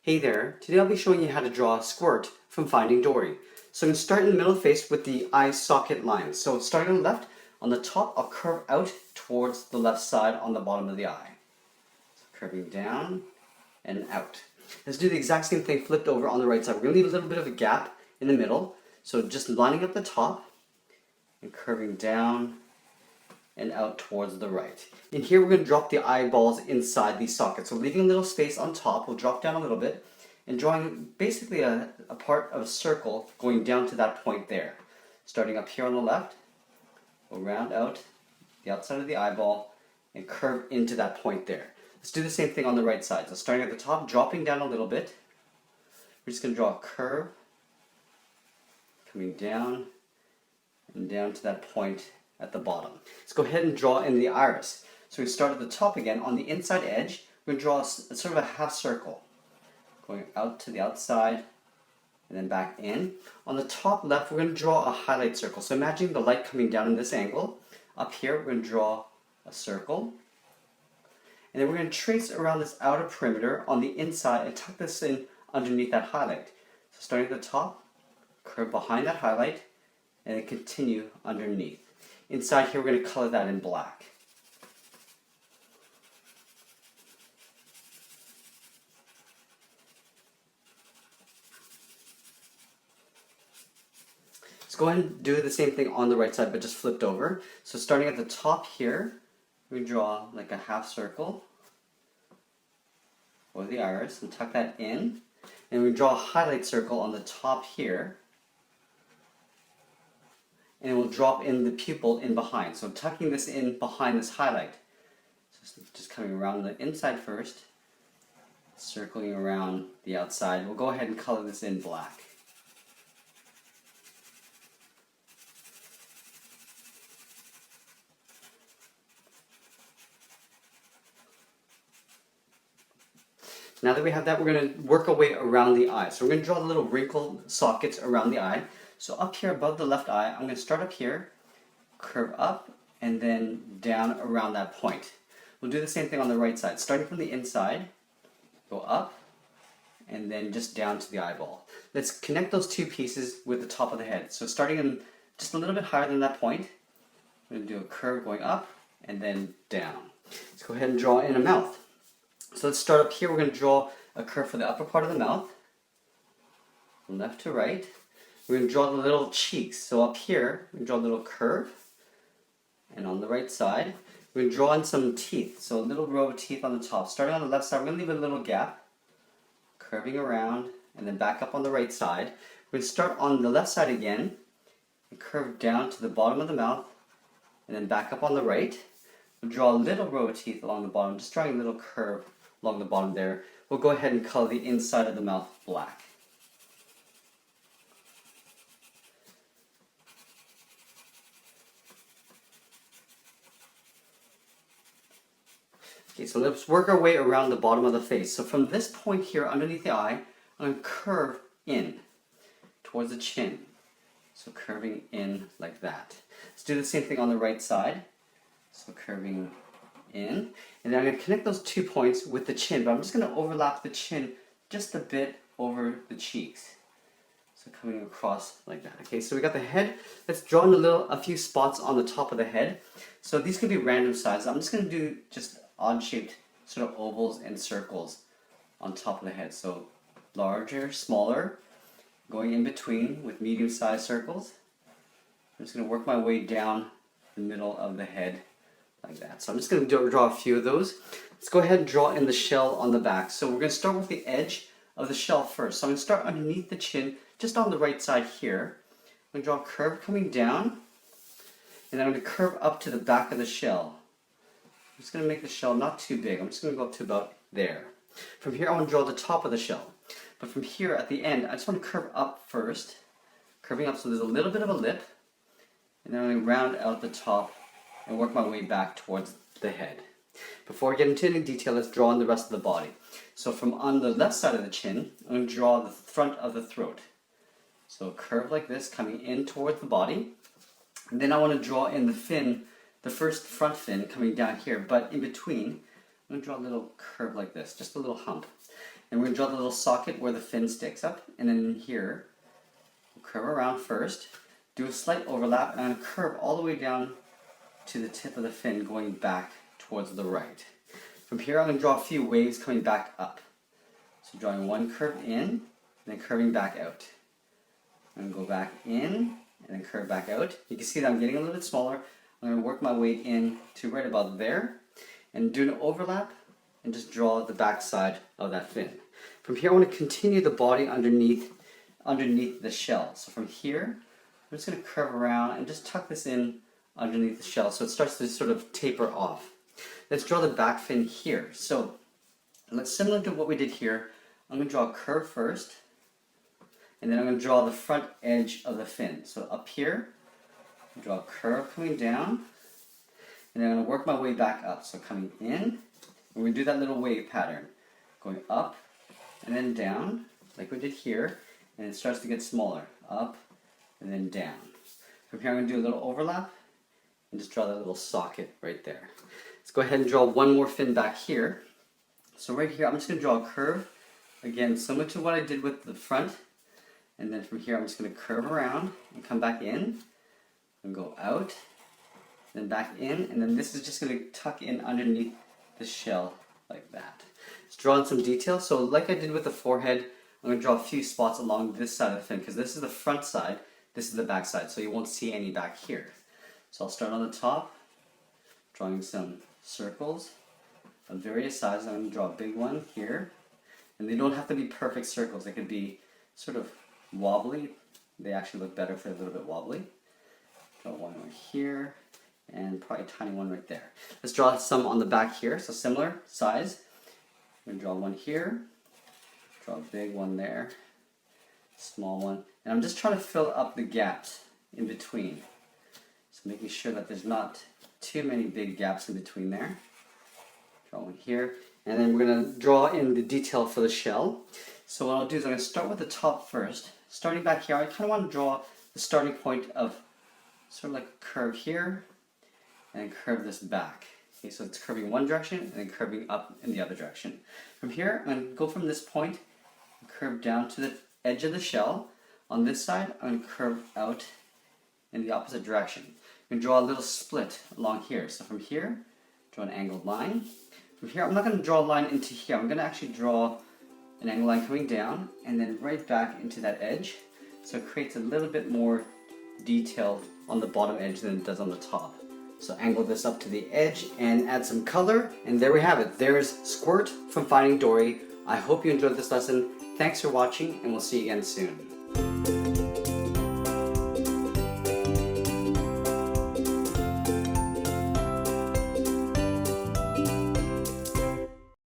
Hey there, today I'll be showing you how to draw Squirt from Finding Dory. So I'm going to start in the middle of the face with the eye socket line. So starting on the left, on the top I'll curve out towards the left side on the bottom of the eye. So curving down and out. Let's do the exact same thing flipped over on the right side. We're going to leave a little bit of a gap in the middle. So just lining up the top and curving down and out towards the right. In here we're going to drop the eyeballs inside these sockets. So leaving a little space on top, we'll drop down a little bit and drawing basically a part of a circle going down to that point there. Starting up here on the left, we'll round out the outside of the eyeball and curve into that point there. Let's do the same thing on the right side. So starting at the top, dropping down a little bit, we're just going to draw a curve coming down and down to that point at the bottom. Let's go ahead and draw in the iris. So we start at the top again. On the inside edge, we're going to draw a sort of a half circle, going out to the outside and then back in. On the top left, we're going to draw a highlight circle. So imagine the light coming down in this angle. Up here, we're going to draw a circle. And then we're going to trace around this outer perimeter on the inside and tuck this in underneath that highlight. So starting at the top, curve behind that highlight, and then continue underneath. Inside here, we're going to color that in black. Let's go ahead and do the same thing on the right side, but just flipped over. So starting at the top here, we draw like a half circle over the iris and tuck that in. And we draw a highlight circle on the top here. And it will drop in the pupil in behind. So tucking this in behind this highlight. So just coming around the inside first, circling around the outside. We'll go ahead and color this in black. Now that we have that, we're going to work our way around the eye. So we're going to draw the little wrinkled sockets around the eye. So up here above the left eye, I'm going to start up here, curve up, and then down around that point. We'll do the same thing on the right side. Starting from the inside, go up, and then just down to the eyeball. Let's connect those two pieces with the top of the head. So starting in just a little bit higher than that point, we're going to do a curve going up and then down. Let's go ahead and draw in a mouth. So let's start up here. We're going to draw a curve for the upper part of the mouth, from left to right. We're going to draw the little cheeks. So up here, we draw a little curve. And on the right side, we're going to draw in some teeth. So a little row of teeth on the top. Starting on the left side, we're going to leave a little gap. Curving around, and then back up on the right side. We're going to start on the left side again, and curve down to the bottom of the mouth, and then back up on the right. We'll draw a little row of teeth along the bottom, just drawing a little curve along the bottom there. We'll go ahead and color the inside of the mouth black. Okay, so let's work our way around the bottom of the face. So from this point here underneath the eye, I'm going to curve in towards the chin. So curving in like that. Let's do the same thing on the right side. So curving in. And then I'm going to connect those 2 points with the chin, but I'm just going to overlap the chin just a bit over the cheeks. So coming across like that. Okay, so we got the head. Let's draw in a few spots on the top of the head. So these could be random sizes. I'm just going to do just odd-shaped sort of ovals and circles on top of the head. So larger, smaller, going in between with medium-sized circles. I'm just going to work my way down the middle of the head like that. So I'm just going to draw a few of those. Let's go ahead and draw in the shell on the back. So we're going to start with the edge of the shell first. So I'm going to start underneath the chin, just on the right side here. I'm going to draw a curve coming down, and then I'm going to curve up to the back of the shell. I'm just going to make the shell not too big. I'm just going to go up to about there. From here, I want to draw the top of the shell. But from here at the end, I just want to curve up first. Curving up so there's a little bit of a lip. And then I'm going to round out the top and work my way back towards the head. Before I get into any detail, let's draw in the rest of the body. So from on the left side of the chin, I'm going to draw the front of the throat. So a curve like this coming in towards the body. And then I want to draw in the fin, the first front fin coming down here, but in between, I'm going to draw a little curve like this, just a little hump. And we're going to draw the little socket where the fin sticks up. And then here, we'll curve around first, do a slight overlap, and I'm going to curve all the way down to the tip of the fin going back towards the right. From here, I'm going to draw a few waves coming back up. So drawing one curve in, and then curving back out. I'm going to go back in, and then curve back out. You can see that I'm getting a little bit smaller. I'm going to work my way in to right about there, and do an overlap, and just draw the back side of that fin. From here, I want to continue the body underneath the shell. So from here, I'm just going to curve around and just tuck this in underneath the shell so it starts to sort of taper off. Let's draw the back fin here. So similar to what we did here, I'm going to draw a curve first, and then I'm going to draw the front edge of the fin. So up here, draw a curve coming down, and then I'm going to work my way back up. So coming in, and we're going to do that little wave pattern, going up and then down, like we did here, and it starts to get smaller, up and then down. From here I'm going to do a little overlap, and just draw that little socket right there. Let's go ahead and draw one more fin back here. So right here, I'm just going to draw a curve, again, similar to what I did with the front. And then from here, I'm just going to curve around and come back in, and go out, then back in, and then this is just going to tuck in underneath the shell like that. Let's draw in some detail. So like I did with the forehead, I'm going to draw a few spots along this side of the fin, because this is the front side, this is the back side, so you won't see any back here. So I'll start on the top, drawing some circles of various sizes. I'm going to draw a big one here, and they don't have to be perfect circles. They could be sort of wobbly. They actually look better if they're a little bit wobbly. Draw one right here, and probably a tiny one right there. Let's draw some on the back here, so similar size. I'm going to draw one here, draw a big one there, small one, and I'm just trying to fill up the gaps in between. So making sure that there's not too many big gaps in between there. Draw one here, and then we're going to draw in the detail for the shell. So what I'll do is I'm going to start with the top first. Starting back here, I kind of want to draw the starting point of sort of like a curve here, and then curve this back. Okay, so it's curving one direction and then curving up in the other direction. From here, I'm going to go from this point and curve down to the edge of the shell. On this side, I'm going to curve out in the opposite direction. I'm going to draw a little split along here. So from here, draw an angled line. From here, I'm not going to draw a line into here. I'm going to actually draw an angled line coming down and then right back into that edge. So it creates a little bit more detail on the bottom edge than it does on the top. So angle this up to the edge and add some color, and there we have it. There's Squirt from Finding Dory. I hope you enjoyed this lesson. Thanks for watching, and we'll see you again soon.